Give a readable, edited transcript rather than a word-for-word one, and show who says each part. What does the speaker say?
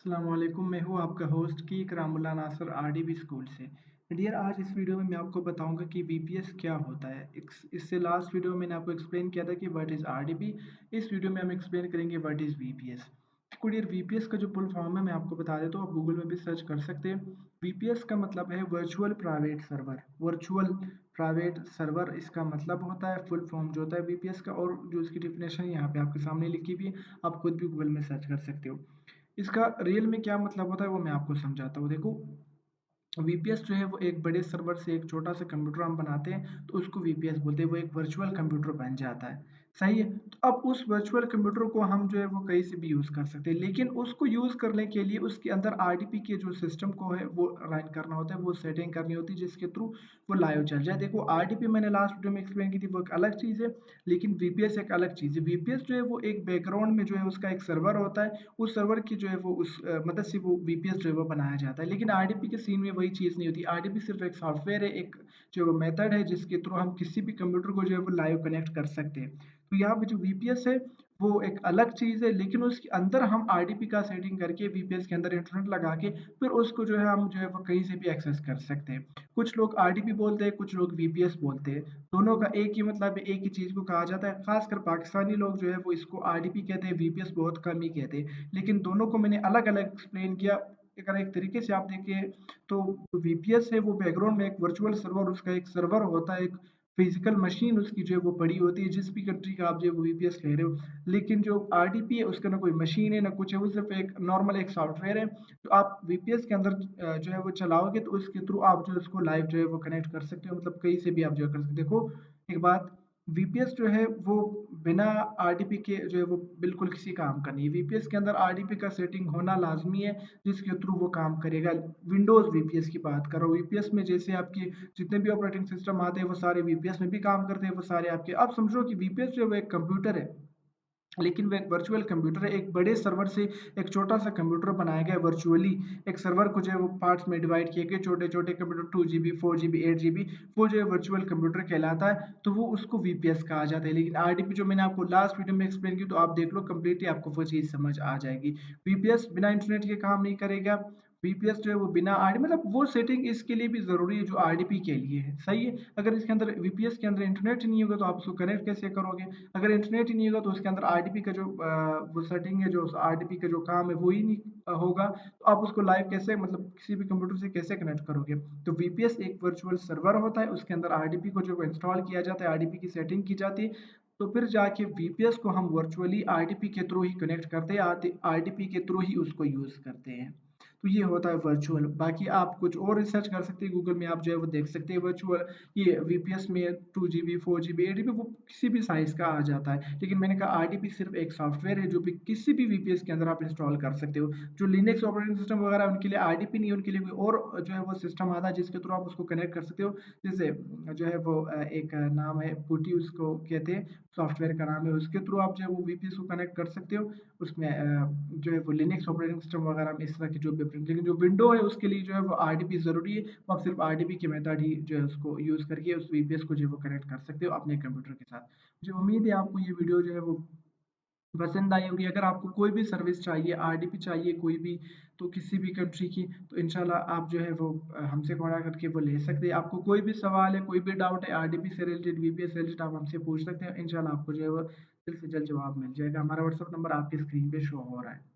Speaker 1: अस्सलामुअलैकुम, मैं हूँ आपका होस्ट की करामुल्लाह नासर आरडीबी स्कूल से। डियर, आज इस वीडियो में मैं आपको बताऊंगा कि वीपीएस क्या होता है। इससे लास्ट वीडियो में मैंने आपको एक्सप्लेन किया था कि व्हाट इज़ आरडीबी। इस वीडियो में हम एक्सप्लेन करेंगे व्हाट इज़ वीपीएस। तो डियर, वीपीएस का जो फुल फॉर्म है मैं आपको बता देता हूँ, आप गूगल में भी सर्च कर सकते हैं। वीपीएस का मतलब है virtual private server. Virtual private server इसका मतलब होता है, फुल फॉर्म जो होता है वीपीएस का। और जो इसकी डिफिनेशन यहाँ पे आपके सामने लिखी हुई है, आप खुद भी गूगल में सर्च कर सकते हो। इसका रियल में क्या मतलब होता है वो मैं आपको समझाता हूँ। देखो, वीपीएस जो है वो एक बड़े सर्वर से एक छोटा सा कंप्यूटर हम बनाते हैं तो उसको वीपीएस बोलते हैं। वो एक वर्चुअल कंप्यूटर बन जाता है। सही है। तो अब उस वर्चुअल कंप्यूटर को हम जो है वो कहीं से भी यूज़ कर सकते हैं, लेकिन उसको यूज़ करने के लिए उसके अंदर आरडीपी के जो सिस्टम को है वो रन करना होता है, वो सेटिंग करनी होती है जिसके थ्रू वो लाइव चल जाए। देखो, आरडीपी मैंने लास्ट वीडियो में एक्सप्लेन की थी, वो एक अलग चीज़ है, लेकिन वीपीएस एक अलग चीज़ है। वीपीएस जो है वो एक बैकग्राउंड में जो है उसका एक सर्वर होता है। उस सर्वर की जो है वो उस मदद से वो वीपीएस जो है वो बनाया जाता है। लेकिन आरडीपी के सीन में वही चीज़ नहीं होती। आरडीपी सिर्फ एक सॉफ्टवेयर है, एक जो मेथड है जिसके थ्रू हम किसी भी कंप्यूटर को जो है वो लाइव कनेक्ट कर सकते हैं। तो यहाँ पे जो वीपीएस है वो एक अलग चीज़ है, लेकिन उसके अंदर हम आरडीपी का सेटिंग करके वीपीएस के अंदर इंटरनेट लगा के फिर उसको जो है हम जो है वो कहीं से भी एक्सेस कर सकते हैं। कुछ लोग आरडीपी बोलते हैं, कुछ लोग वीपीएस बोलते हैं। दोनों का एक ही मतलब है, एक ही चीज़ को कहा जाता है। खासकर पाकिस्तानी लोग जो है वो इसको आरडीपी कहते हैं, वीपीएस बहुत कम ही कहते हैं। लेकिन दोनों को मैंने अलग अलग एक्सप्लेन किया। अगर एक तरीके से आप देखें तो वीपीएस है वो बैकग्राउंड में एक वर्चुअल सर्वर, उसका एक सर्वर होता है, एक फिजिकल मशीन उसकी जो है वो पड़ी होती है, जिस भी कंट्री का आप जो है वो वीपीएस ले रहे हो। लेकिन जो आरडीपी है उसका ना कोई मशीन है ना कुछ है, वो सिर्फ एक नॉर्मल एक सॉफ्टवेयर है। तो आप वीपीएस के अंदर जो है वो चलाओगे तो उसके थ्रू आप जो है उसको लाइव जो है वो कनेक्ट कर सकते हो, मतलब कहीं से भी आप जो है कर सकते हो। देखो, एक बात, वीपीएस जो है वो बिना आरडीपी के जो है वो बिल्कुल किसी काम का नहीं है। वीपीएस के अंदर आरडीपी का सेटिंग होना लाजमी है, जिसके थ्रू वो काम करेगा। विंडोज़ वीपीएस की बात कर रहा हूँ। वीपीएस में जैसे आपकी जितने भी ऑपरेटिंग सिस्टम आते हैं वो सारे वीपीएस में भी काम करते हैं, वो सारे आपके। आप समझो कि वीपीएस जो है वो एक कंप्यूटर है, लेकिन वो एक वर्चुअल कंप्यूटर है। एक बड़े सर्वर से एक छोटा-सा कंप्यूटर बनाया गया है वर्चुअली। एक सर्वर को जो है वो पार्ट्स में डिवाइड किए गए, छोटे-छोटे कंप्यूटर 2 जीबी, 4 जीबी, 8 जीबी, वो जो है वर्चुअल कंप्यूटर कहलाता है, तो वो उसको वीपीएस कहा जाता है। लेकिन आरडीपी जो मैंने आपको लास्ट वीडियो में एक्सप्लेन की, तो आप देख लो कंप्लीटली आपको वो चीज़ समझ आ जाएगी। वीपीएस बिना इंटरनेट के काम नहीं करेगा। वीपीएस जो है वो बिना आर मतलब वो सेटिंग इसके लिए भी ज़रूरी है जो आरडीपी के लिए है, सही है? अगर इसके अंदर वीपीएस के अंदर इंटरनेट ही नहीं होगा तो आप उसको कनेक्ट कैसे करोगे? अगर इंटरनेट ही नहीं होगा तो उसके अंदर आरडीपी का जो वो सेटिंग है, जो आरडीपी का जो काम है वो ही नहीं होगा, तो आप उसको लाइव कैसे, मतलब किसी भी कंप्यूटर से कैसे कनेक्ट करोगे? तो वीपीएस एक वर्चुअल सर्वर होता है, उसके अंदर आरडीपी को जो इंस्टॉल किया जाता है, आरडीपी की सेटिंग की जाती है, तो फिर जाके वीपीएस को हम वर्चुअली आरडीपी के थ्रू ही कनेक्ट करते हैं, आरडीपी के थ्रू ही उसको यूज़ करते हैं। तो ये होता है वर्चुअल। बाकी आप कुछ और रिसर्च कर सकते हैं, गूगल में आप जो है वो देख सकते हैं वर्चुअल। ये वीपीएस में 2 जीबी, 4 जीबी, 8 जीबी वो किसी भी साइज़ का आ जाता है। लेकिन मैंने कहा आरडीपी सिर्फ़ एक सॉफ्टवेयर है जो भी किसी भी वीपीएस के अंदर आप इंस्टॉल कर सकते हो। जो लिनक्स ऑपरेटिंग सिस्टम वगैरह है उनके लिए आरडीपी नहीं है, उनके लिए कोई और जो है वो सिस्टम आता है जिसके थ्रू आप उसको कनेक्ट कर सकते हो। जैसे जो है वो एक नाम है PuTTY उसको कहते हैं, सॉफ्टवेयर का नाम है। उसके थ्रू आप जो है वो वीपीएस को कनेक्ट कर सकते हो। उसमें जो है वो लिनक्स ऑपरेटिंग सिस्टम वगैरह में इस तरह की जो भी ऑपरेटिंग, लेकिन जो विंडो है उसके लिए जो है वो आरडीपी ज़रूरी है। तो आप सिर्फ आरडीपी की मेथड ही जो है उसको यूज़ करके उस वीपीएस को जो है वो कनेक्ट कर सकते हो अपने कंप्यूटर के साथ। मुझे उम्मीद है आपको ये वीडियो जो है वो पसंद आई होगी। अगर आपको कोई भी सर्विस चाहिए, आरडीपी चाहिए कोई भी, तो किसी भी कंट्री की, तो इंशाल्लाह आप जो है वो हमसे कॉन्टैक्ट करके वो ले सकते हैं। आपको कोई भी सवाल है, कोई भी डाउट है आरडीपी से रिलेटेड, वीपीएस से रिलेटेड, आप हमसे पूछ सकते हैं। इंशाल्लाह आपको जो है वो जल्द से जल्द जवाब मिल जाएगा। हमारा व्हाट्सएप नंबर आपकी स्क्रीन पे शो हो रहा है।